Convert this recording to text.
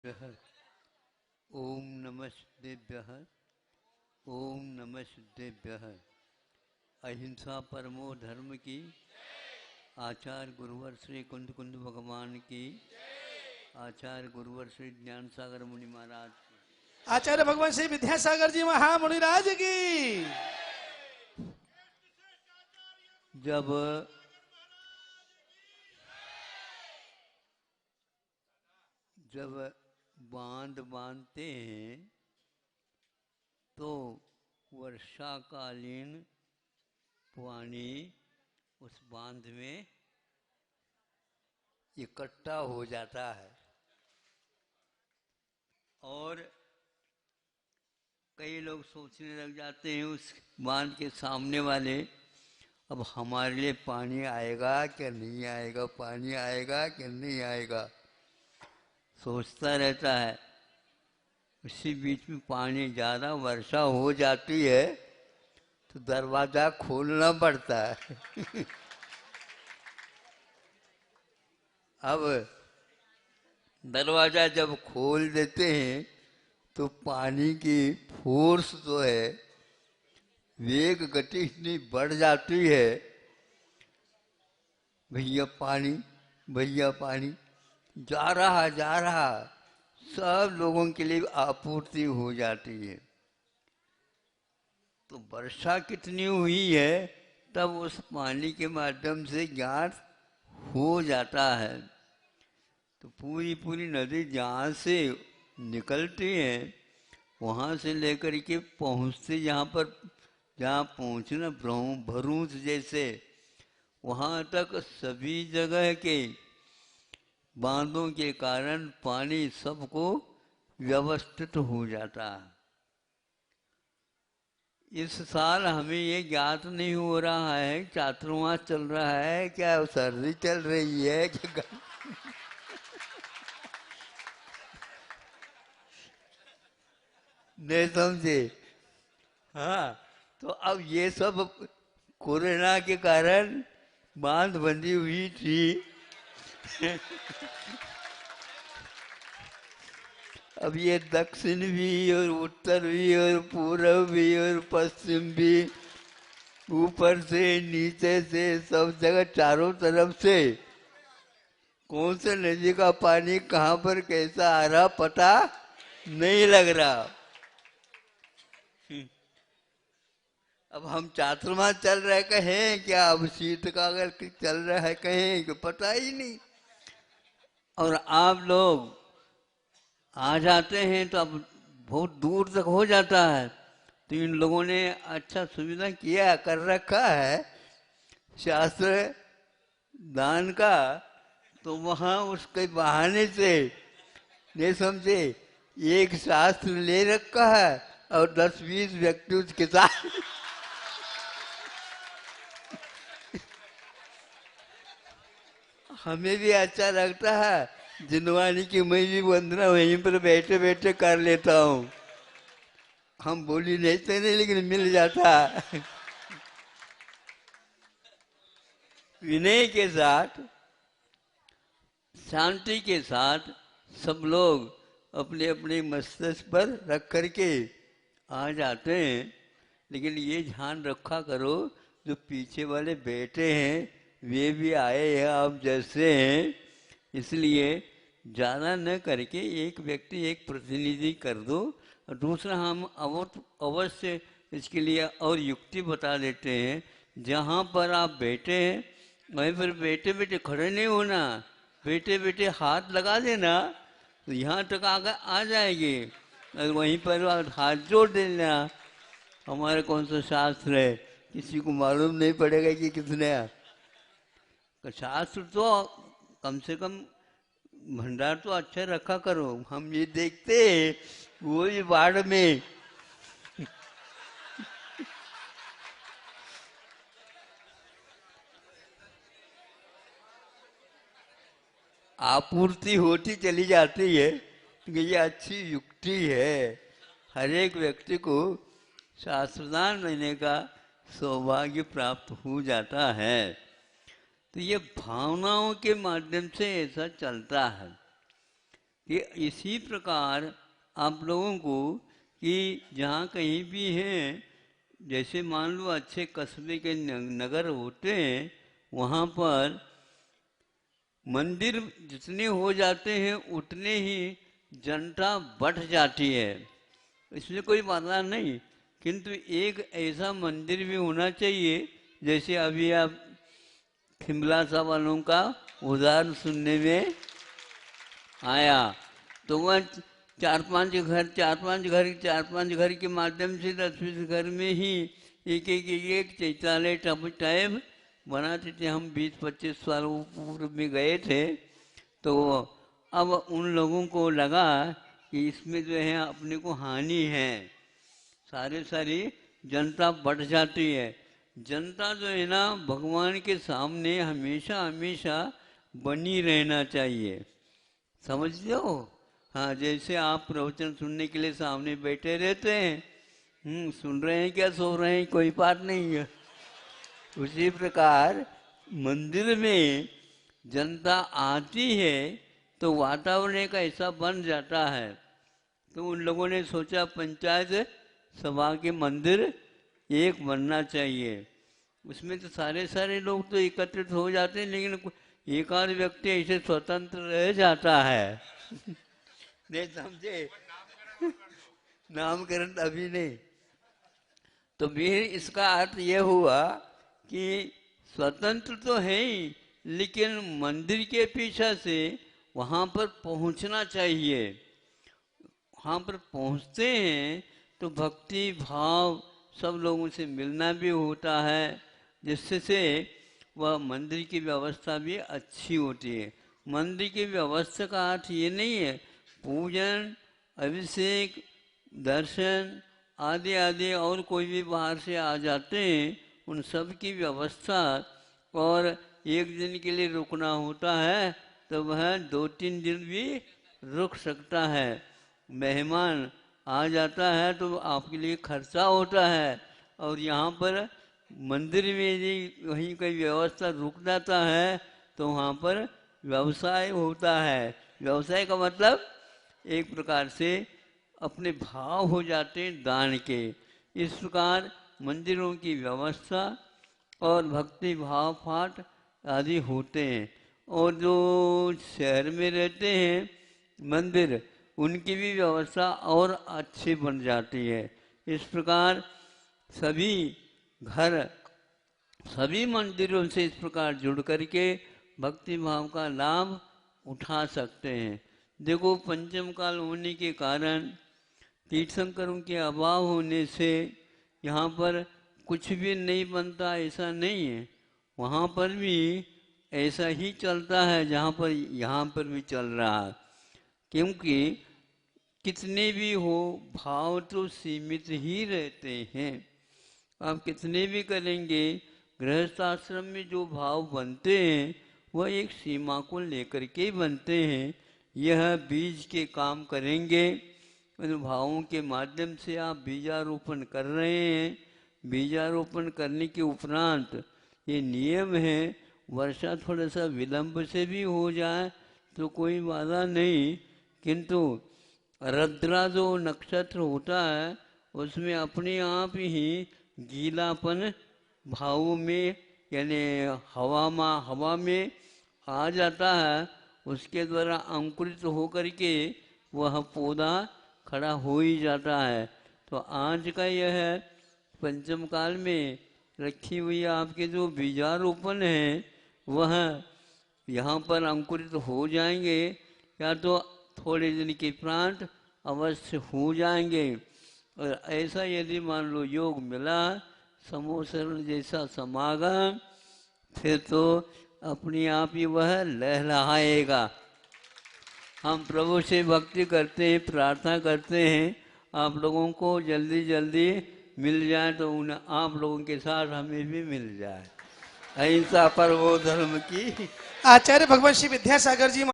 ओम नमः सिद्धेभ्यः। ओम नमः सिद्धेभ्यः। अहिंसा परमो धर्म की। आचार्य गुरुवर श्री कुंद कुंद भगवान की। आचार्य गुरुवर श्री ज्ञान सागर मुनि महाराज की। आचार्य भगवान श्री विद्यासागर जी महामुनिराज की। जब बांध बांधते हैं तो वर्षाकालीन पानी उस बांध में इकट्ठा हो जाता है और कई लोग सोचने लग जाते हैं उस बांध के सामने वाले, अब हमारे लिए पानी आएगा क्या नहीं आएगा, पानी आएगा क्या नहीं आएगा, सोचता रहता है। उसी बीच में पानी ज़्यादा वर्षा हो जाती है तो दरवाज़ा खोलना पड़ता है। अब दरवाज़ा जब खोल देते हैं तो पानी की फोर्स जो है, वेग गति इतनी बढ़ जाती है, भैया पानी भैया पानी, जा रहा सब लोगों के लिए आपूर्ति हो जाती है। तो वर्षा कितनी हुई है तब उस पानी के माध्यम से ज्ञान हो जाता है। तो पूरी नदी जहाँ से निकलती है वहाँ से लेकर के पहुँचते जहाँ पहुँचना भरूच जैसे, वहाँ तक सभी जगह के बांधों के कारण पानी सबको व्यवस्थित हो जाता है। इस साल हमें ये ज्ञात नहीं हो रहा है चातुर्मास चल रहा है क्या, सर्दी चल रही है क्या, नहीं समझे। हाँ, तो अब ये सब कोरोना के कारण बांध बंदी हुई थी। अब ये दक्षिण भी और उत्तर भी और पूर्व भी और पश्चिम भी, ऊपर से नीचे से सब जगह चारों तरफ से कौन से नदी का पानी कहाँ पर कैसा आ रहा पता नहीं लग रहा। अब हम चातुर्मास चल रहे कहें क्या, अब शीत का अगर चल रहा है कहें कि पता ही नहीं। और आप लोग आ जाते हैं तो अब बहुत दूर तक हो जाता है। तो इन लोगों ने अच्छा सुविधा किया कर रखा है शास्त्र दान का, तो वहाँ उसके बहाने से नहीं समझे एक शास्त्र ले रखा है और 10-20 व्यक्ति उसके साथ हमें भी अच्छा लगता है। जिनवानी की मैं भी वंदना वहीं पर बैठे बैठे कर लेता हूँ। हम बोली नहीं लेकिन मिल जाता। विनय के साथ शांति के साथ सब लोग अपने अपने मस्तिष्क पर रख करके आ जाते हैं। लेकिन ये ध्यान रखा करो जो पीछे वाले बैठे हैं वे भी आए हैं आप जैसे हैं, इसलिए ज़्यादा न करके एक व्यक्ति एक प्रतिनिधि कर दो। और दूसरा हम अवश्य इसके लिए और युक्ति बता देते हैं। जहाँ पर आप बैठे हैं वहीं पर बैठे बैठे खड़े नहीं होना, बैठे बैठे हाथ लगा देना तो यहाँ तक आ जाएंगे। और वहीं पर हाथ जोड़ देना। हमारे कौन सा शास्त्र है किसी को मालूम नहीं पड़ेगा कि किसने। शास्त्र तो कम से कम भंडार तो अच्छा रखा करो। हम ये देखते हैं वो भी बाढ़ में आपूर्ति होती चली जाती है। तो ये अच्छी युक्ति है। हर एक व्यक्ति को शास्त्रदान लेने का सौभाग्य प्राप्त हो जाता है। तो ये भावनाओं के माध्यम से ऐसा चलता है। कि इसी प्रकार आप लोगों को कि जहाँ कहीं भी हैं, जैसे मान लो अच्छे कस्बे के नगर होते हैं, वहाँ पर मंदिर जितने हो जाते हैं उतने ही जनता बढ़ जाती है, इसमें कोई बाधा नहीं। किंतु एक ऐसा मंदिर भी होना चाहिए, जैसे अभी आप खिमलासा वालों का उदाहरण सुनने में आया, तो वह चार पांच घर के माध्यम से 10-20 घर में ही एक शौचालय टाइप बनाते थे। हम 20-25 साल पूर्व में गए थे, तो अब उन लोगों को लगा कि इसमें जो है अपने को हानि है, सारी जनता बढ़ जाती है। जनता जो है ना भगवान के सामने हमेशा हमेशा बनी रहना चाहिए, समझते हो। हाँ, जैसे आप प्रवचन सुनने के लिए सामने बैठे रहते हैं, सुन रहे हैं क्या सो रहे हैं कोई बात नहीं है, उसी प्रकार मंदिर में जनता आती है तो वातावरण एक ऐसा बन जाता है। तो उन लोगों ने सोचा पंचायत सभा के मंदिर एक बनना चाहिए, उसमें तो सारे लोग तो एकत्रित हो जाते हैं, लेकिन एक आध व्यक्ति ऐसे स्वतंत्र रह जाता है नहीं समझे, नामकरण अभी नहीं। तो फिर इसका अर्थ यह हुआ कि स्वतंत्र तो है ही, लेकिन मंदिर के पीछे से वहाँ पर पहुँचना चाहिए। वहाँ पर पहुँचते हैं तो भक्ति भाव सब लोगों से मिलना भी होता है, जिससे वह मंदिर की व्यवस्था भी अच्छी होती है। मंदिर की व्यवस्था का अर्थ ये नहीं है पूजन, अभिषेक, दर्शन आदि आदि और कोई भी बाहर से आ जाते हैं उन सब की व्यवस्था, और एक दिन के लिए रुकना होता है तो वह 2-3 दिन भी रुक सकता है। मेहमान आ जाता है तो आपके लिए खर्चा होता है, और यहाँ पर मंदिर में यदि वहीं कोई व्यवस्था रुक जाता है तो वहाँ पर व्यवसाय होता है। व्यवसाय का मतलब एक प्रकार से अपने भाव हो जाते हैं दान के। इस प्रकार मंदिरों की व्यवस्था और भक्ति भाव पाठ आदि होते हैं। और जो शहर में रहते हैं मंदिर, उनकी भी व्यवस्था और अच्छी बन जाती है। इस प्रकार सभी घर सभी मंदिरों से इस प्रकार जुड़ करके भक्ति भाव का लाभ उठा सकते हैं। देखो, पंचम काल होने के कारण तीर्थंकरों के अभाव होने से यहाँ पर कुछ भी नहीं बनता ऐसा नहीं है, वहाँ पर भी ऐसा ही चलता है जहाँ पर यहाँ पर भी चल रहा है। क्योंकि कितने भी हो भाव तो सीमित ही रहते हैं। आप कितने भी करेंगे, गृहस्थ आश्रम में जो भाव बनते हैं वह एक सीमा को लेकर के बनते हैं। यह बीज के काम करेंगे, उन भावों के माध्यम से आप बीजारोपण कर रहे हैं। बीजारोपण करने के उपरांत ये नियम है, वर्षा थोड़ा सा विलंब से भी हो जाए तो कोई बाधा नहीं, किंतु रद्रा जो नक्षत्र होता है उसमें अपने आप ही गीलापन भावों में यानी हवा में आ जाता है, उसके द्वारा अंकुरित होकर के वह पौधा खड़ा हो ही जाता है। तो आज का यह पंचम काल में रखी हुई आपके जो बीजारोपण है वह यहाँ पर अंकुरित हो जाएंगे, या तो थोड़े दिन के उपरांत अवश्य हो जाएंगे। और ऐसा यदि मान लो योग मिला, समोसरण जैसा समागम, फिर तो अपने आप ही वह लहलहाएगा। हम प्रभु से भक्ति करते हैं, प्रार्थना करते हैं आप लोगों को जल्दी जल्दी मिल जाए, तो उन आप लोगों के साथ हमें भी मिल जाए। अहिंसा परमो धर्म की। आचार्य भगवान श्री विद्यासागर जी